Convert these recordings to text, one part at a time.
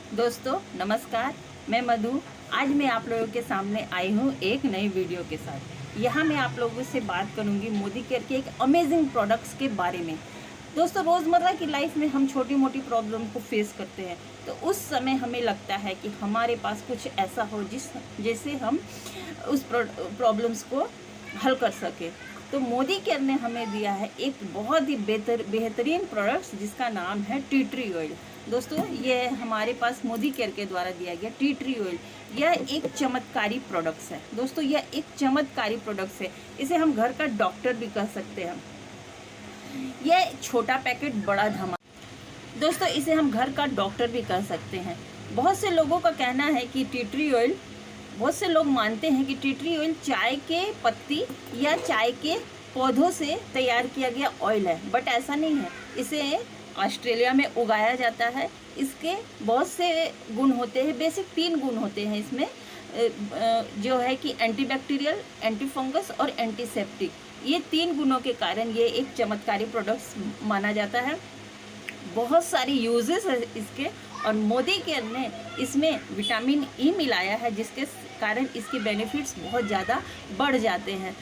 दोस्तों नमस्कार, मैं मधु। आज मैं आप लोगों के सामने आई हूँ एक नई वीडियो के साथ। यहाँ मैं आप लोगों से बात करूँगी मोदी केयर के एक अमेजिंग प्रोडक्ट्स के बारे में। दोस्तों, रोज़मर्रा की लाइफ में हम छोटी मोटी प्रॉब्लम को फेस करते हैं, तो उस समय हमें लगता है कि हमारे पास कुछ ऐसा हो जैसे हम उस प्रॉब्लम्स को हल कर सके। तो मोदी केयर ने हमें दिया है एक बहुत ही बेहतरीन प्रोडक्ट्स जिसका नाम है टी ट्री ऑयल। दोस्तों, ये हमारे पास मोदी केयर के द्वारा दिया गया टी ट्री ऑयल। यह एक चमत्कारी प्रोडक्ट्स है। दोस्तों, यह एक चमत्कारी प्रोडक्ट्स है। इसे हम घर का डॉक्टर भी कह सकते हैं। यह छोटा पैकेट बड़ा धमाका। दोस्तों, इसे हम घर का डॉक्टर भी कह सकते हैं। बहुत से लोगों का कहना है कि टी ट्री ऑयल, बहुत से लोग मानते हैं कि टी ट्री ऑयल चाय के पत्ती या चाय के पौधों से तैयार किया गया ऑयल है, बट ऐसा नहीं है। इसे ऑस्ट्रेलिया में उगाया जाता है। इसके बहुत से गुण होते हैं, बेसिक 3 गुण होते हैं इसमें, जो है कि एंटीबैक्टीरियल, एंटी फंगस और एंटीसेप्टिक। ये 3 गुणों के कारण ये एक चमत्कारी प्रोडक्ट्स माना जाता है। बहुत सारी यूजेस है इसके, और मोदी केयर ने इसमें विटामिन ई मिलाया है, जिसके कारण इसके बेनिफिट्स बहुत ज़्यादा बढ़ जाते हैं।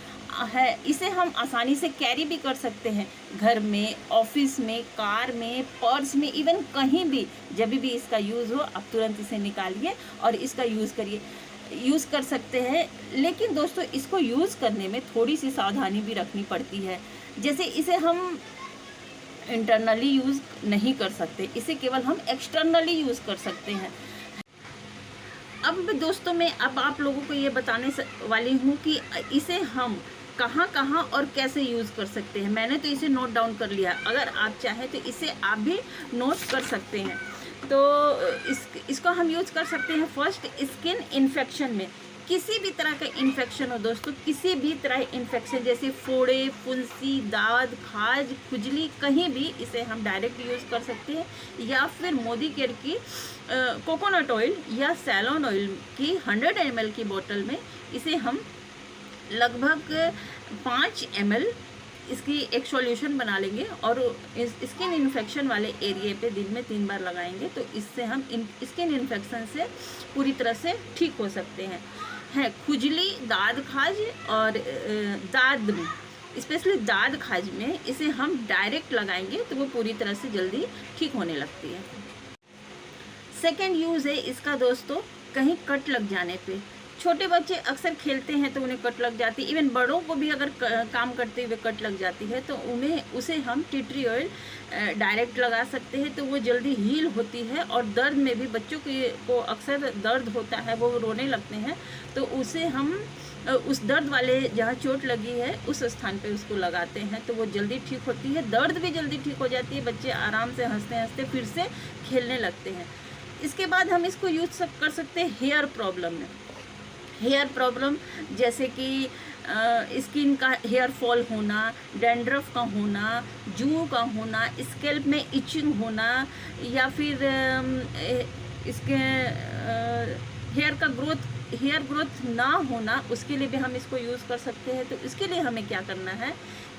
इसे हम आसानी से कैरी भी कर सकते हैं, घर में, ऑफिस में, कार में, पर्स में, इवन कहीं भी। जब भी इसका यूज़ हो, आप तुरंत इसे निकालिए और इसका यूज़ कर सकते हैं। लेकिन दोस्तों, इसको यूज़ करने में थोड़ी सी सावधानी भी रखनी पड़ती है। जैसे इसे हम इंटरनली यूज़ नहीं कर सकते, इसे केवल हम एक्सटर्नली यूज़ कर सकते हैं। अब दोस्तों, मैं अब आप लोगों को ये बताने वाली हूँ कि इसे हम कहाँ कहाँ और कैसे यूज़ कर सकते हैं। मैंने तो इसे नोट डाउन कर लिया, अगर आप चाहें तो इसे आप भी नोट कर सकते हैं। तो इसको हम यूज़ कर सकते हैं फर्स्ट, स्किन इन्फेक्शन में। किसी भी तरह का इन्फेक्शन हो दोस्तों, किसी भी तरह इन्फेक्शन, जैसे फोड़े, फुंसी, दाद, खाज, खुजली, कहीं भी इसे हम डायरेक्ट यूज़ कर सकते हैं। या फिर मोदी केयर की कोकोनट ऑयल या सैलॉन ऑयल की 100 ml की बोतल में इसे हम लगभग 5 ml इसकी एक सॉल्यूशन बना लेंगे और स्किन इन्फेक्शन वाले एरिया पे दिन में 3 बार लगाएंगे, तो इससे हम स्किन इन्फेक्शन से पूरी तरह से ठीक हो सकते हैं। खुजली, दाद, खाज और दाद में, स्पेशली दाद खाज में इसे हम डायरेक्ट लगाएंगे तो वो पूरी तरह से जल्दी ठीक होने लगती है। सेकेंड यूज़ है इसका दोस्तों, कहीं कट लग जाने पे। छोटे बच्चे अक्सर खेलते हैं तो उन्हें कट लग जाती है। इवन बड़ों को भी अगर काम करते हुए कट लग जाती है तो उसे हम टी ट्री ऑयल डायरेक्ट लगा सकते हैं, तो वो जल्दी हील होती है। और दर्द में भी बच्चों को अक्सर दर्द होता है, वो रोने लगते हैं, तो उसे हम उस दर्द वाले जहाँ चोट लगी है उस स्थान पे उसको लगाते हैं, तो वो जल्दी ठीक होती है। दर्द भी जल्दी ठीक हो जाती है, बच्चे आराम से हंसते हंसते फिर से खेलने लगते हैं। इसके बाद हम इसको यूज कर सकते हैं हेयर प्रॉब्लम में। हेयर प्रॉब्लम जैसे कि स्किन का हेयर फॉल होना, डैंड्रफ का होना, जू का होना, स्कैल्प में इचिंग होना, या फिर इसके हेयर ग्रोथ ना होना, उसके लिए भी हम इसको यूज़ कर सकते हैं। तो इसके लिए हमें क्या करना है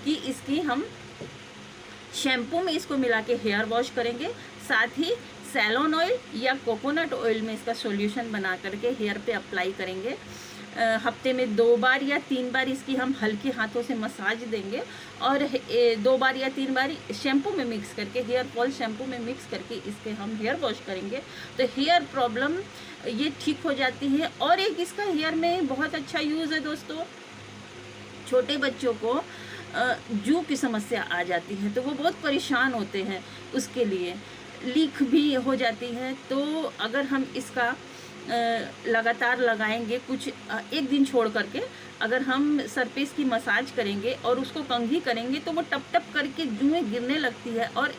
कि इसकी हम शैम्पू में इसको मिला के हेयर वॉश करेंगे, साथ ही सैलॉन ऑयल या कोकोनट ऑयल में इसका सॉल्यूशन बना करके हेयर पे अप्लाई करेंगे। हफ्ते में 2 बार या 3 बार इसकी हम हल्के हाथों से मसाज देंगे, और 2 बार या 3 बार शैम्पू में मिक्स करके, हेयर फॉल शैम्पू में मिक्स करके इसके हम हेयर वॉश करेंगे, तो हेयर प्रॉब्लम ये ठीक हो जाती है। और एक इसका हेयर में बहुत अच्छा यूज़ है दोस्तों, छोटे बच्चों को जू की समस्या आ जाती है तो वो बहुत परेशान होते हैं, उसके लिए लीक भी हो जाती है। तो अगर हम इसका लगातार लगाएंगे, कुछ एक दिन छोड़ करके अगर हम सर पे इसकी मसाज करेंगे और उसको कंघी करेंगे, तो वो टप टप करके जुएँ गिरने लगती है और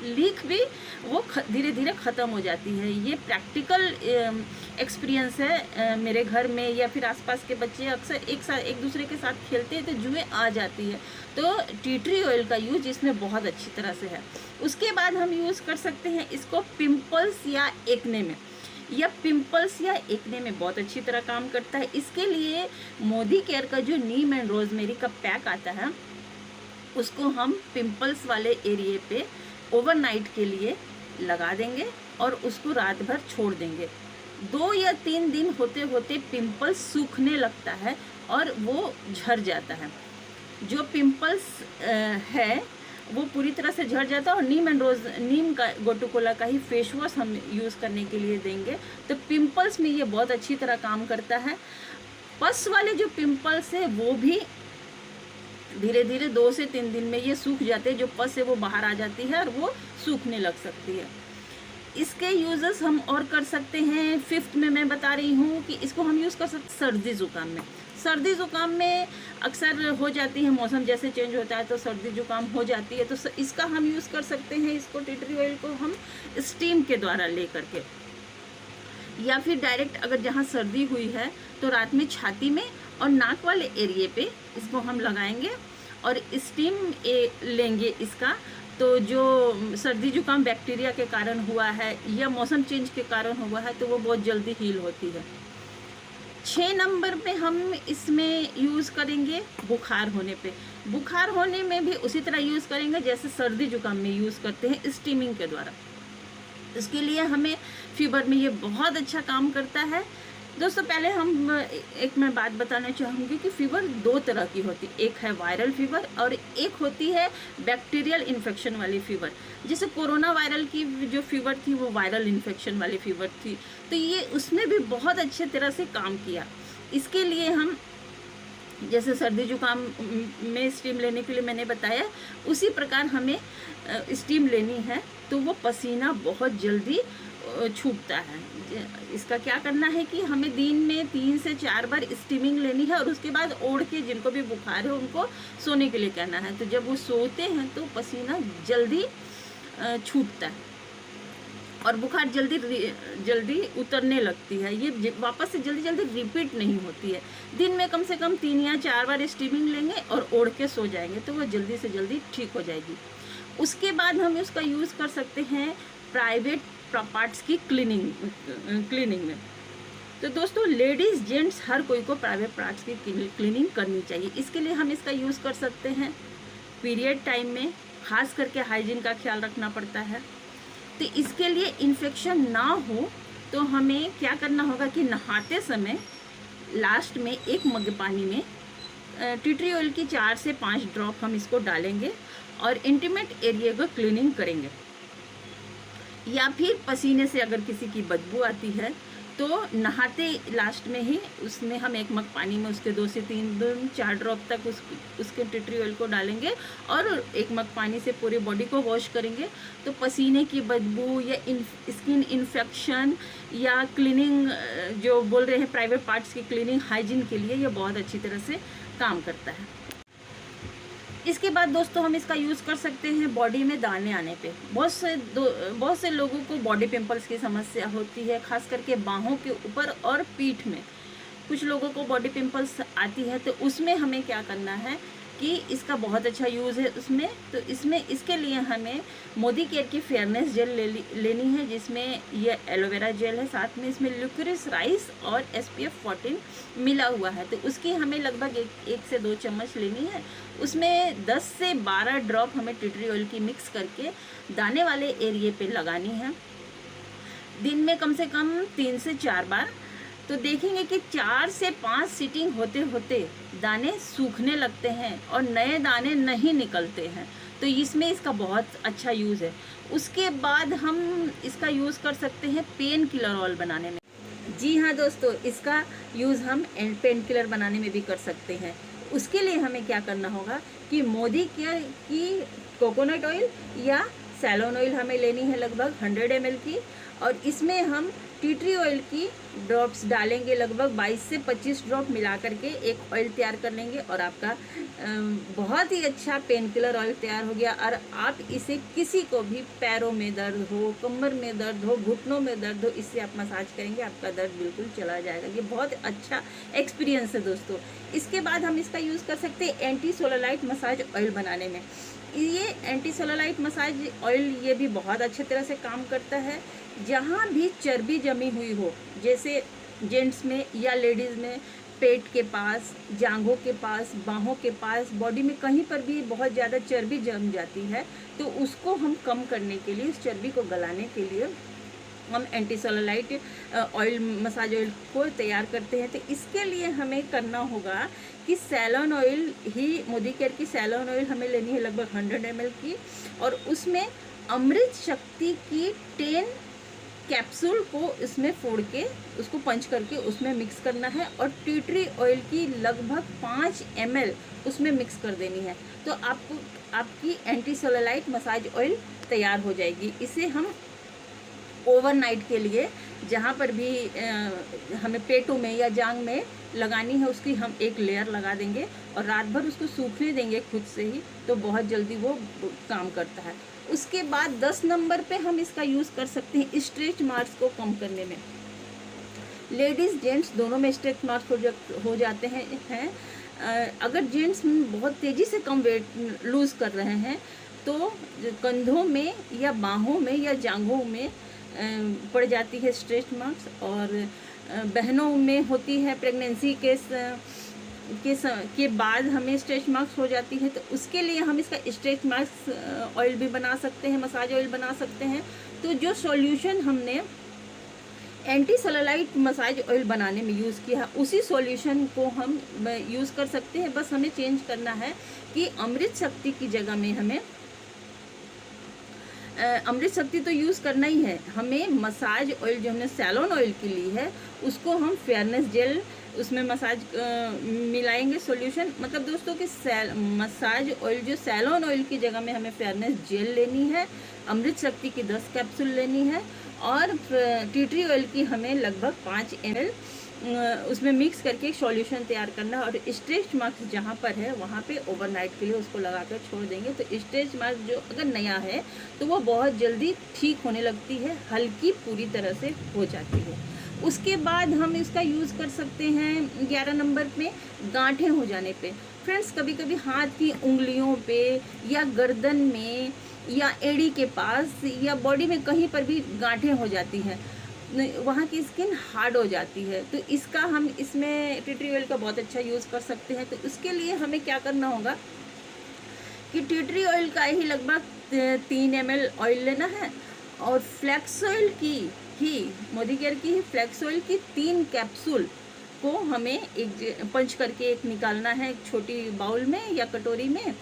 लीक भी वो धीरे धीरे ख़त्म हो जाती है। ये प्रैक्टिकल एक्सपीरियंस है। मेरे घर में या फिर आसपास के बच्चे अक्सर एक दूसरे के साथ खेलते हैं तो जुएँ आ जाती है, तो टी ट्री ऑयल का यूज इसमें बहुत अच्छी तरह से है। उसके बाद हम यूज़ कर सकते हैं इसको पिंपल्स या एक्ने में। एक्ने में बहुत अच्छी तरह काम करता है। इसके लिए मोदी केयर का जो नीम एंड रोजमेरी का पैक आता है, उसको हम पिंपल्स वाले एरिए पे ओवरनाइट के लिए लगा देंगे और उसको रात भर छोड़ देंगे। 2 या 3 दिन होते होते पिंपल्स सूखने लगता है और वो झड़ जाता है। जो पिंपल्स है वो पूरी तरह से झड़ जाता है। और नीम का गोटुकोला का ही फेस वॉश हम यूज़ करने के लिए देंगे तो पिंपल्स में ये बहुत अच्छी तरह काम करता है। पस वाले जो पिंपल्स है वो भी धीरे धीरे 2 से 3 दिन में ये सूख जाते हैं। जो पस है वो बाहर आ जाती है और वो सूखने लग सकती है। इसके यूजेस हम और कर सकते हैं। 5th में मैं बता रही हूँ कि इसको हम यूज़ कर सकते सर्दी ज़ुकाम में। सर्दी ज़ुकाम में अक्सर हो जाती है, मौसम जैसे चेंज होता है तो सर्दी ज़ुकाम हो जाती है, तो इसका हम यूज़ कर सकते हैं। इसको टी ट्री ऑयल को हम स्टीम के द्वारा ले करके, या फिर डायरेक्ट अगर जहाँ सर्दी हुई है तो रात में छाती में और नाक वाले एरिए पे इसको हम लगाएंगे और स्टीम लेंगे इसका। तो जो सर्दी जुकाम बैक्टीरिया के कारण हुआ है या मौसम चेंज के कारण हुआ है तो वो बहुत जल्दी हील होती है। 6 नंबर पे हम इसमें यूज़ करेंगे बुखार होने पे। बुखार होने में भी उसी तरह यूज़ करेंगे जैसे सर्दी जुकाम में यूज़ करते हैं, स्टीमिंग के द्वारा। इसके लिए हमें फीवर में ये बहुत अच्छा काम करता है। दोस्तों पहले मैं बात बताना चाहूँगी कि फीवर 2 तरह की होती है। एक है वायरल फीवर और एक होती है बैक्टीरियल इन्फेक्शन वाली फीवर। जैसे कोरोना वायरल की जो फीवर थी वो वायरल इन्फेक्शन वाली फीवर थी, तो ये उसमें भी बहुत अच्छे तरह से काम किया। इसके लिए हम जैसे सर्दी जुकाम में स्टीम लेने के लिए मैंने बताया, उसी प्रकार हमें स्टीम लेनी है तो वो पसीना बहुत जल्दी छूटता है। इसका क्या करना है कि हमें दिन में 3 से 4 बार स्टीमिंग लेनी है और उसके बाद ओढ़ के, जिनको भी बुखार है उनको सोने के लिए कहना है। तो जब वो सोते हैं तो पसीना जल्दी छूटता है और बुखार जल्दी उतरने लगती है। ये वापस से जल्दी रिपीट नहीं होती है। दिन में कम से कम 3 या 4 बार स्टीमिंग लेंगे और ओढ़ के सो जाएंगे तो वो जल्दी से जल्दी ठीक हो जाएगी। उसके बाद हम उसका यूज़ कर सकते हैं प्राइवेट पार्ट्स की क्लीनिंग में। तो दोस्तों लेडीज़ जेंट्स हर कोई को प्राइवेट पार्ट्स की क्लीनिंग करनी चाहिए। इसके लिए हम इसका यूज़ कर सकते हैं पीरियड टाइम में, खास करके हाइजीन का ख्याल रखना पड़ता है। तो इसके लिए इन्फेक्शन ना हो तो हमें क्या करना होगा कि नहाते समय लास्ट में 1 मग पानी में टी ट्री ऑयल की 4 से 5 ड्रॉप हम इसको डालेंगे और इंटीमेट एरिया को क्लीनिंग करेंगे। या फिर पसीने से अगर किसी की बदबू आती है तो नहाते लास्ट में ही उसमें हम 1 मग पानी में उसके 2 से 4 ड्रॉप तक उसके टी ट्री ऑयल को डालेंगे और 1 मग पानी से पूरी बॉडी को वॉश करेंगे। तो पसीने की बदबू या स्किन इन्फेक्शन या क्लीनिंग जो बोल रहे हैं प्राइवेट पार्ट्स की क्लीनिंग, हाइजीन के लिए ये बहुत अच्छी तरह से काम करता है। इसके बाद दोस्तों हम इसका यूज़ कर सकते हैं बॉडी में दाने आने पे। बहुत से लोगों को बॉडी पिंपल्स की समस्या होती है, खास करके बाहों के ऊपर और पीठ में कुछ लोगों को बॉडी पिंपल्स आती है। तो उसमें हमें क्या करना है कि इसका बहुत अच्छा यूज़ है उसमें। तो इसके लिए हमें मोदी केयर की फेयरनेस जेल लेनी है, जिसमें ये एलोवेरा जेल है, साथ में इसमें ल्यूक्रिस राइस और SPF 14 मिला हुआ है। तो उसकी हमें लगभग 1 से 2 चम्मच लेनी है। उसमें 10 से 12 ड्रॉप हमें टी ट्री ऑयल की मिक्स करके दाने वाले एरिए पे लगानी है, दिन में कम से कम 3 से 4 बार। तो देखेंगे कि 4 से 5 सीटिंग होते होते दाने सूखने लगते हैं और नए दाने नहीं निकलते हैं। तो इसमें इसका बहुत अच्छा यूज़ है। उसके बाद हम इसका यूज़ कर सकते हैं पेन किलर ऑयल बनाने में। जी हाँ दोस्तों, इसका यूज़ हम पेन किलर बनाने में भी कर सकते हैं। उसके लिए हमें क्या करना होगा कि मोदी केयर की कोकोनट ऑयल या सैलोन ऑयल हमें लेनी है लगभग 100 ml की, और इसमें हम टी ट्री ऑयल की ड्रॉप्स डालेंगे, लगभग 22 से 25 ड्रॉप मिला करके एक ऑयल तैयार कर लेंगे और आपका बहुत ही अच्छा पेन किलर ऑयल तैयार हो गया। और आप इसे किसी को भी पैरों में दर्द हो, कमर में दर्द हो, घुटनों में दर्द हो, इससे आप मसाज करेंगे, आपका दर्द बिल्कुल चला जाएगा। ये बहुत अच्छा एक्सपीरियंस है दोस्तों। इसके बाद हम इसका यूज़ कर सकते हैं एंटी सेलुलाइट मसाज ऑयल बनाने में। ये एंटी सेलुलाइट मसाज ऑयल ये भी बहुत अच्छे तरह से काम करता है। जहाँ भी चर्बी जमी हुई हो, जैसे जेंट्स में या लेडीज़ में पेट के पास, जांघों के पास, बाहों के पास, बॉडी में कहीं पर भी बहुत ज़्यादा चर्बी जम जाती है, तो उसको हम कम करने के लिए, उस चर्बी को गलाने के लिए हम anti cellulite oil, massage oil को तैयार करते हैं। तो इसके लिए हमें करना होगा कि सैलॉन ऑयल ही, मोदी केयर की सैलॉन ऑयल हमें लेनी है लगभग 100 ml की, और उसमें अमृत शक्ति की 10 कैप्सूल को इसमें फोड़ के उसको पंच करके उसमें मिक्स करना है, और टी ट्री ऑयल की लगभग 5 ml उसमें मिक्स कर देनी है। तो आपको आपकी एंटी सेलुलाइट मसाज ऑयल तैयार हो जाएगी। इसे हम ओवरनाइट के लिए जहाँ पर भी हमें पेटों में या जांग में लगानी है उसकी हम एक लेयर लगा देंगे और रात भर उसको सूखने देंगे खुद से ही, तो बहुत जल्दी वो काम करता है। उसके बाद 10 नंबर पे हम इसका यूज़ कर सकते हैं स्ट्रेच मार्क्स को कम करने में। लेडीज़ जेंट्स दोनों में स्ट्रेच मार्क्स हो जाते हैं। अगर जेंट्स बहुत तेज़ी से कम वेट लूज़ कर रहे हैं तो कंधों में या बाहों में या जांघों में पड़ जाती है स्ट्रेच मार्क्स, और बहनों में होती है प्रेगनेंसी के बाद हमें स्ट्रेच मार्क्स हो जाती है। तो उसके लिए हम इसका स्ट्रेच मार्क्स ऑयल भी बना सकते हैं, मसाज ऑयल बना सकते हैं। तो जो सॉल्यूशन हमने एंटी सेलुलाइट मसाज ऑयल बनाने में यूज़ किया है उसी सॉल्यूशन को हम यूज़ कर सकते हैं। बस हमें चेंज करना है कि अमृत शक्ति की जगह में हमें अमृत शक्ति तो यूज़ करना ही है, हमें मसाज ऑयल जो हमने सैलॉन ऑयल की ली है उसको हम फेयरनेस जेल उसमें मसाज मिलाएंगे सॉल्यूशन। मतलब दोस्तों कि मसाज ऑयल जो सैलॉन ऑयल की जगह में हमें फेयरनेस जेल लेनी है, अमृत शक्ति की 10 कैप्सूल लेनी है, और टी ट्री ऑयल की हमें लगभग 5 ml उसमें मिक्स करके एक सॉल्यूशन तैयार करना है। और स्ट्रेच मार्क्स जहाँ पर है वहाँ पे ओवरनाइट के लिए उसको लगा कर छोड़ देंगे। तो स्ट्रेच मार्क्स जो अगर नया है तो वो बहुत जल्दी ठीक होने लगती है, हल्की पूरी तरह से हो जाती है। उसके बाद हम इसका यूज़ कर सकते हैं 11 नंबर में गांठें हो जाने पे। फ्रेंड्स कभी कभी हाथ की उंगलियों पे या गर्दन में या एड़ी के पास या बॉडी में कहीं पर भी गांठें हो जाती हैं, वहाँ की स्किन हार्ड हो जाती है। तो इसका हम इसमें टी ट्री ऑयल का बहुत अच्छा यूज़ कर सकते हैं। तो उसके लिए हमें क्या करना होगा कि टी ट्री ऑयल का ही लगभग 3 ml ऑयल लेना है, और फ्लैक्स ऑयल की ही, मोदी केयर की ही फ्लैक्स ऑयल की 3 कैप्सूल को हमें एक पंच करके एक निकालना है एक छोटी बाउल में या कटोरी में।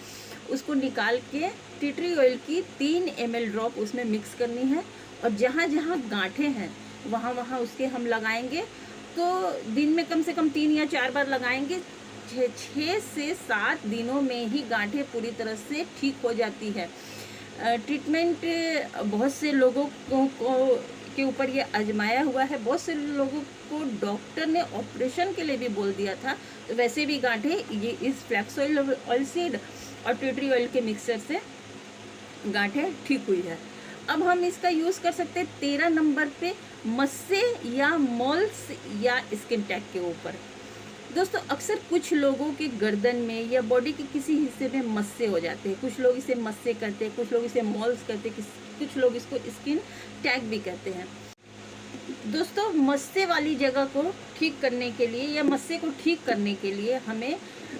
उसको निकाल के टी ट्री ऑयल की 3 ml ड्रॉप उसमें मिक्स करनी है, और जहाँ जहाँ गांठें हैं वहाँ वहाँ उसके हम लगाएंगे। तो दिन में कम से कम 3 या 4 बार लगाएंगे। 6 से 7 दिनों में ही गांठें पूरी तरह से ठीक हो जाती है। ट्रीटमेंट बहुत से लोगों के ऊपर ये आजमाया हुआ है। बहुत से लोगों को डॉक्टर ने ऑपरेशन के लिए भी बोल दिया था, तो वैसे भी गांठें ये इस फ्लैक्स ऑयल सीड और टी ट्री ऑयल के मिक्सचर से गांठें ठीक हुई है। अब हम इसका यूज़ कर सकते हैं 13 नंबर पे मस्से या मॉल्स या स्किन टैग के ऊपर। दोस्तों अक्सर कुछ लोगों के गर्दन में या बॉडी के किसी हिस्से में मस्से हो जाते हैं। कुछ लोग इसे मस्से करते हैं, कुछ लोग इसे मॉल्स करते हैं, कुछ लोग इसको स्किन टैग भी कहते हैं। दोस्तों मस्से वाली जगह को ठीक करने के लिए या मस्से को ठीक करने के लिए हमें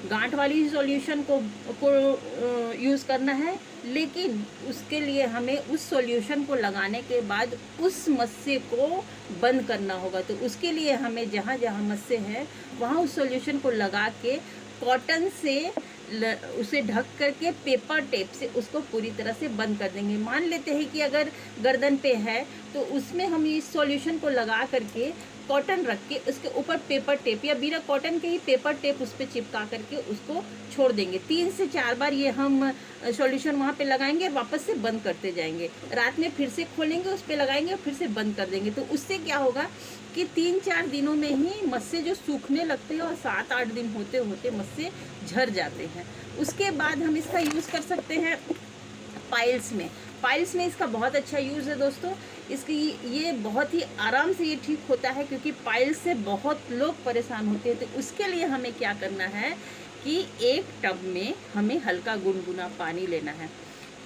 गांठ वाली सॉल्यूशन को यूज़ करना है, लेकिन उसके लिए हमें उस सॉल्यूशन को लगाने के बाद उस मस्से को बंद करना होगा। तो उसके लिए हमें जहाँ जहाँ मस्से हैं वहाँ उस सॉल्यूशन को लगा के कॉटन से उसे ढक करके पेपर टेप से उसको पूरी तरह से बंद कर देंगे। मान लेते हैं कि अगर गर्दन पे है तो उसमें हम इस सॉल्यूशन को लगा करके कॉटन रख के उसके ऊपर पेपर टेप या बिना कॉटन के ही पेपर टेप उस पर चिपका करके उसको छोड़ देंगे। 3 से 4 बार ये हम सॉल्यूशन वहाँ पे लगाएंगे, वापस से बंद करते जाएंगे। रात में फिर से खोलेंगे, उस पर लगाएंगे, फिर से बंद कर देंगे। तो उससे क्या होगा कि 3-4 दिनों में ही मस्से जो सूखने लगते हैं और 7-8 दिन होते होते मस्से झड़ जाते हैं। उसके बाद हम इसका यूज़ कर सकते हैं पाइल्स में। पाइल्स में इसका बहुत अच्छा यूज़ है दोस्तों। इसकी ये बहुत ही आराम से ये ठीक होता है, क्योंकि पाइल्स से बहुत लोग परेशान होते हैं। तो उसके लिए हमें क्या करना है कि एक टब में हमें हल्का गुनगुना पानी लेना है।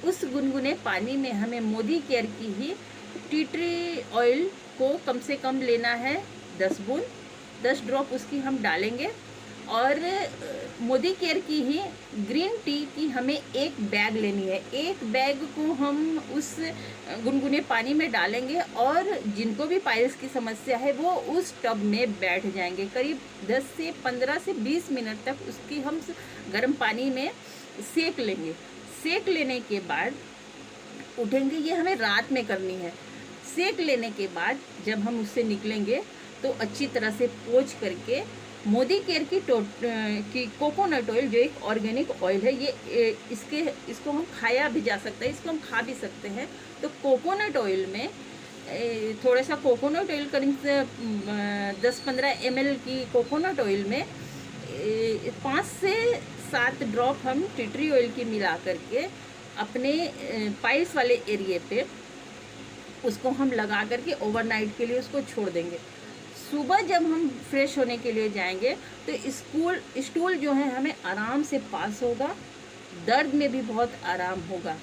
उस गुनगुने पानी में हमें मोदी केयर की ही टी ट्री ऑयल को कम से कम लेना है 10 बूंद, 10 ड्रॉप उसकी हम डालेंगे। और मोदी केयर की ही ग्रीन टी की हमें एक बैग लेनी है। एक बैग को हम उस गुनगुने पानी में डालेंगे और जिनको भी पाइल्स की समस्या है वो उस टब में बैठ जाएंगे। करीब 10 से 15 से 20 मिनट तक उसकी हम गर्म पानी में सेक लेंगे। सेक लेने के बाद उठेंगे, ये हमें रात में करनी है। सेक लेने के बाद जब हम उससे निकलेंगे तो अच्छी तरह से पोंछ करके मोदी केयर की कोकोनट ऑयल, जो एक ऑर्गेनिक ऑयल है, ये इसको हम खाया भी जा सकता है, इसको हम खा भी सकते हैं। तो कोकोनट ऑयल में थोड़ा सा कोकोनट ऑयल करीब 10-15 ml की कोकोनट ऑयल में 5 से 7 ड्रॉप हम टी ट्री ऑयल की मिला करके अपने पाइल्स वाले एरिए पे उसको हम लगा करके ओवरनाइट के लिए उसको छोड़ देंगे। सुबह जब हम फ्रेश होने के लिए जाएंगे तो स्टूल जो है हमें आराम से पास होगा, दर्द में भी बहुत आराम होगा।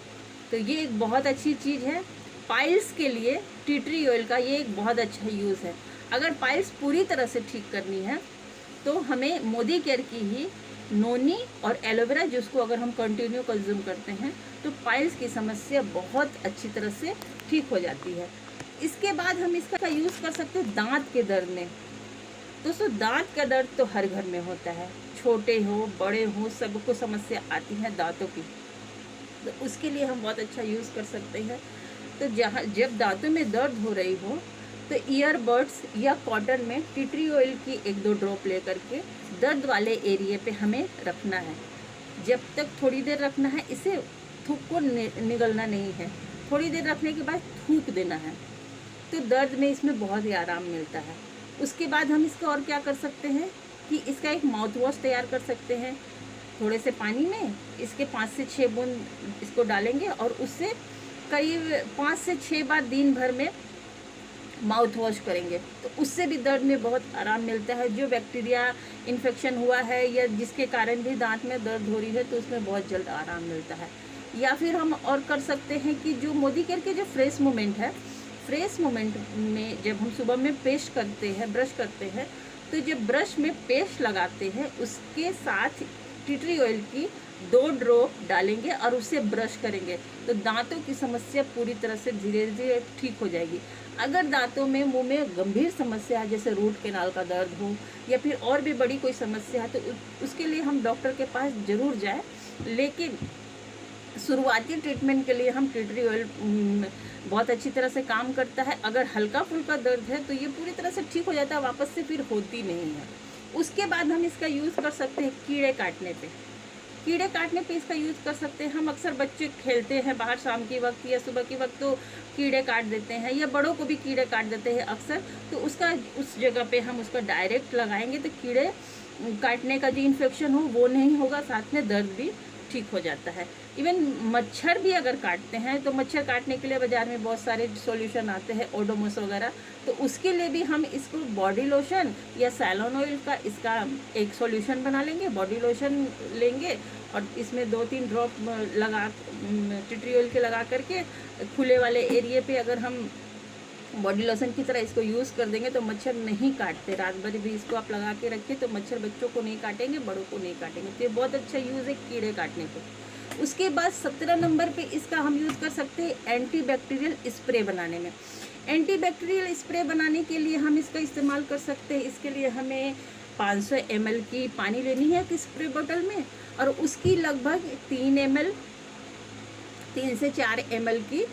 तो ये एक बहुत अच्छी चीज़ है पाइल्स के लिए। टी ट्री ऑयल का ये एक बहुत अच्छा यूज़ है। अगर पाइल्स पूरी तरह से ठीक करनी है तो हमें मोदी केयर की ही नोनी और एलोवेरा जूस को अगर हम कंटिन्यू कंज्यूम करते हैं तो पाइल्स की समस्या बहुत अच्छी तरह से ठीक हो जाती है। इसके बाद हम इसका यूज़ कर सकते हैं दांत के दर्द में। दोस्तों, दांत का दर्द तो हर घर में होता है, छोटे हो बड़े हो सबको समस्या आती है दांतों की। तो उसके लिए हम बहुत अच्छा यूज़ कर सकते हैं। तो जब दांतों में दर्द हो रही हो तो ईयरबड्स या कॉटन में टी ट्री ऑयल की 1-2 ड्रॉप ले करके दर्द वाले एरिए पे हमें रखना है। जब तक थोड़ी देर रखना है, इसे थूक को निगलना नहीं है। थोड़ी देर रखने के बाद थूक देना है, तो दर्द में इसमें बहुत ही आराम मिलता है। उसके बाद हम इसका और क्या कर सकते हैं कि इसका एक माउथ वॉश तैयार कर सकते हैं। थोड़े से पानी में इसके 5 से 6 बूंद इसको डालेंगे और उससे करीब 5 से 6 बार दिन भर में माउथ वॉश करेंगे तो उससे भी दर्द में बहुत आराम मिलता है। जो बैक्टीरिया इन्फेक्शन हुआ है या जिसके कारण भी दांत में दर्द हो रही है तो उसमें बहुत जल्द आराम मिलता है। या फिर हम और कर सकते हैं कि जो मोदी केयर के जो फ्रेश मोमेंट है, फ्रेश मोमेंट में जब हम सुबह में पेस्ट करते हैं, ब्रश करते हैं, तो जब ब्रश में पेस्ट लगाते हैं उसके साथ टी ट्री ऑयल की 2 ड्रॉप डालेंगे और उससे ब्रश करेंगे तो दांतों की समस्या पूरी तरह से धीरे धीरे ठीक हो जाएगी। अगर दांतों में, मुंह में गंभीर समस्या है जैसे रूट कैनाल का दर्द हो या फिर और भी बड़ी कोई समस्या है तो उसके लिए हम डॉक्टर के पास ज़रूर जाएं। लेकिन शुरुआती ट्रीटमेंट के लिए हम टी ट्री ऑयल बहुत अच्छी तरह से काम करता है। अगर हल्का फुल्का दर्द है तो ये पूरी तरह से ठीक हो जाता है, वापस से फिर होती नहीं है। उसके बाद हम इसका यूज़ कर सकते हैं कीड़े काटने पे इसका यूज़ कर सकते हैं। हम अक्सर बच्चे खेलते हैं बाहर शाम के वक्त या सुबह के वक्त तो कीड़े काट देते हैं, या बड़ों को भी कीड़े काट देते हैं अक्सर। तो उस जगह पे हम उसका डायरेक्ट लगाएंगे तो कीड़े काटने का जो इन्फेक्शन हो वो नहीं होगा, साथ में दर्द भी ठीक हो जाता है। इवन मच्छर भी अगर काटते हैं तो मच्छर काटने के लिए बाज़ार में बहुत सारे सॉल्यूशन आते हैं, ओडोमोस वगैरह, तो उसके लिए भी हम इसको बॉडी लोशन या सैलोन ऑयल का इसका एक सॉल्यूशन बना लेंगे। बॉडी लोशन लेंगे और इसमें 2-3 ड्रॉप लगा टी ट्री ऑयल के लगा करके खुले वाले एरिए पे अगर हम बॉडी लोशन की तरह इसको यूज़ कर देंगे तो मच्छर नहीं काटते। रात भर भी इसको आप लगा के रखिए तो मच्छर बच्चों को नहीं काटेंगे, बड़ों को नहीं काटेंगे। तो ये बहुत अच्छा यूज़ है कीड़े काटने को। उसके बाद 17 नंबर पे इसका हम यूज़ कर सकते हैं एंटी बैक्टीरियल स्प्रे बनाने में। एंटी बैक्टीरियल स्प्रे बनाने के लिए हम इसका इस्तेमाल कर सकते हैं। इसके लिए हमें 500 ml की पानी लेनी है एक स्प्रे बोतल में और उसकी लगभग 3 से 4 ml की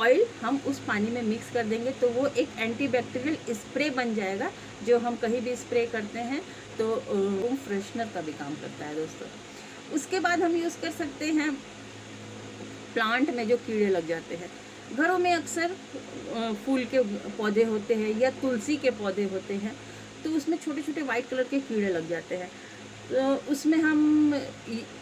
ऑयल हम उस पानी में मिक्स कर देंगे तो वो एक एंटी बैक्टीरियल स्प्रे बन जाएगा जो हम कहीं भी स्प्रे करते हैं तो रूम फ्रेशनर का भी काम करता है दोस्तों। उसके बाद हम यूज़ कर सकते हैं प्लांट में जो कीड़े लग जाते हैं। घरों में अक्सर फूल के पौधे होते हैं या तुलसी के पौधे होते हैं तो उसमें छोटे छोटे वाइट कलर के कीड़े लग जाते हैं। तो उसमें हम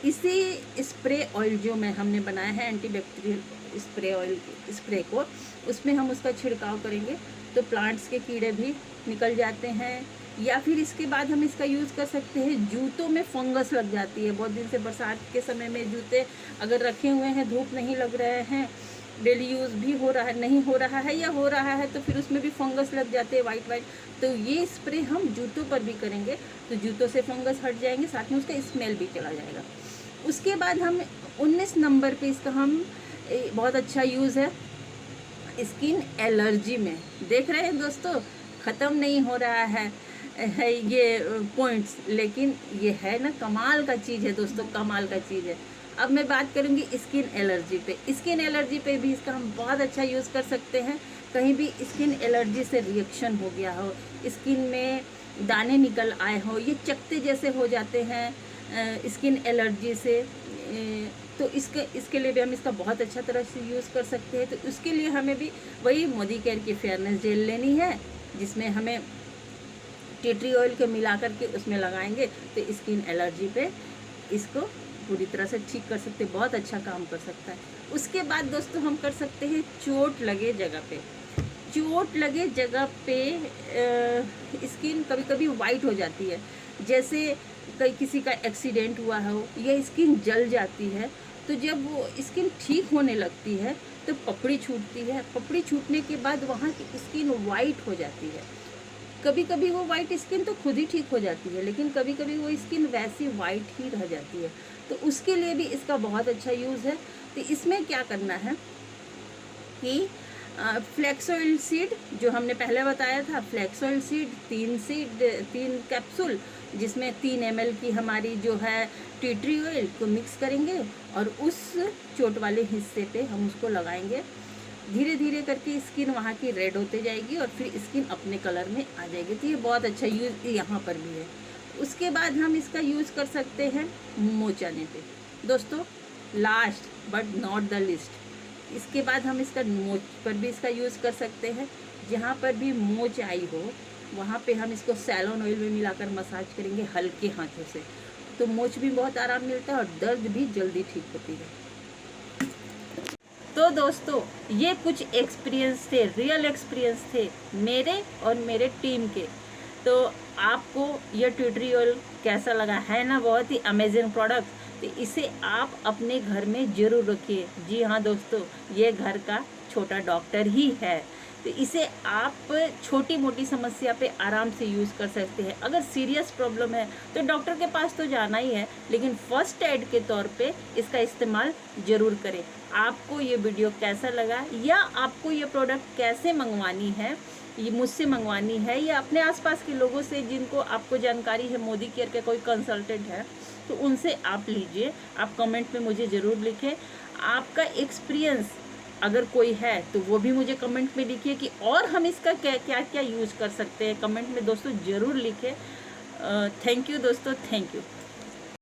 इसी स्प्रे ऑयल जो हमने बनाया है anti bacterial spray oil spray को, उसमें हम उसका छिड़काव करेंगे तो प्लांट्स के कीड़े भी निकल जाते हैं। या फिर इसके बाद हम इसका यूज़ कर सकते हैं, जूतों में फंगस लग जाती है बहुत दिन से, बरसात के समय में जूते अगर रखे हुए हैं, धूप नहीं लग रहे हैं डेली यूज़ भी हो रहा है, नहीं हो रहा है, या हो रहा है तो फिर उसमें भी फंगस लग जाते हैं वाइट वाइट, तो ये स्प्रे हम जूतों पर भी करेंगे तो जूतों से फंगस हट जाएंगे, साथ में उसका स्मेल भी चला जाएगा। उसके बाद हम 19 नंबर पे इसका हम बहुत अच्छा यूज़ है स्किन एलर्जी में। देख रहे हैं दोस्तों, ख़त्म नहीं हो रहा है ये पॉइंट्स, लेकिन ये है ना कमाल का चीज़ है दोस्तों, कमाल का चीज़ है। अब मैं बात करूँगी स्किन एलर्जी पे। स्किन एलर्जी पे भी इसका हम बहुत अच्छा यूज़ कर सकते हैं। कहीं भी स्किन एलर्जी से रिएक्शन हो गया हो, स्किन में दाने निकल आए हो, ये चकते जैसे हो जाते हैं स्किन एलर्जी से, तो इसके लिए भी हम इसका बहुत अच्छा तरह से यूज़ कर सकते हैं। तो उसके लिए हमें भी वही मोदी केयर की फेयरनेस जेल लेनी है, जिसमें हमें टी ट्री ऑयल को मिला करके उसमें लगाएंगे तो स्किन एलर्जी पे इसको पूरी तरह से ठीक कर सकते हैं, बहुत अच्छा काम कर सकता है। उसके बाद दोस्तों हम कर सकते हैं चोट लगे जगह पे। चोट लगे जगह पे स्किन कभी कभी वाइट हो जाती है, जैसे कहीं किसी का एक्सीडेंट हुआ हो या स्किन जल जाती है, तो जब वो स्किन ठीक होने लगती है तो पपड़ी छूटती है। पपड़ी छूटने के बाद वहाँ की स्किन वाइट हो जाती है। कभी कभी वो वाइट स्किन तो खुद ही ठीक हो जाती है, लेकिन कभी कभी वो स्किन वैसी वाइट ही रह जाती है, तो उसके लिए भी इसका बहुत अच्छा यूज़ है। तो इसमें क्या करना है कि फ्लैक्स ऑयल सीड जो हमने पहले बताया था, फ्लैक्स ऑयल सीड 3 कैप्सूल, जिसमें 3 ml की हमारी जो है टी ट्री ऑयल को मिक्स करेंगे और उस चोट वाले हिस्से पे हम उसको लगाएंगे। धीरे धीरे करके स्किन वहाँ की रेड होते जाएगी और फिर स्किन अपने कलर में आ जाएगी। तो ये बहुत अच्छा यूज़ यहाँ पर भी है। उसके बाद हम इसका यूज़ कर सकते हैं मोचाने पे। दोस्तों last but not the list, इसके बाद हम इसका मोच पर भी इसका यूज़ कर सकते हैं। जहाँ पर भी मोच आई हो वहाँ पे हम इसको सैलोन ऑयल में मिलाकर मसाज करेंगे हल्के हाथों से, तो मोच भी बहुत आराम मिलता है और दर्द भी जल्दी ठीक होती है। तो दोस्तों ये कुछ एक्सपीरियंस थे, रियल एक्सपीरियंस थे मेरे और मेरे टीम के। तो आपको ये टी ट्री ऑयल कैसा लगा? है ना बहुत ही अमेजिंग प्रोडक्ट। तो इसे आप अपने घर में ज़रूर रखिए। जी हाँ दोस्तों, ये घर का छोटा डॉक्टर ही है। तो इसे आप छोटी मोटी समस्या पे आराम से यूज़ कर सकते हैं। अगर सीरियस प्रॉब्लम है तो डॉक्टर के पास तो जाना ही है, लेकिन फर्स्ट एड के तौर पे इसका इस्तेमाल ज़रूर करें। आपको ये वीडियो कैसा लगा, या आपको ये प्रोडक्ट कैसे मंगवानी है, ये मुझसे मंगवानी है या अपने आसपास के लोगों से जिनको आपको जानकारी है, मोदी केयर के कोई कंसल्टेंट है, तो उनसे आप लीजिए। आप कमेंट में मुझे ज़रूर लिखें आपका एक्सपीरियंस, अगर कोई है तो वो भी मुझे कमेंट में लिखिए कि और हम इसका क्या क्या यूज़ कर सकते हैं। कमेंट में दोस्तों ज़रूर लिखें। थैंक यू दोस्तों, थैंक यू।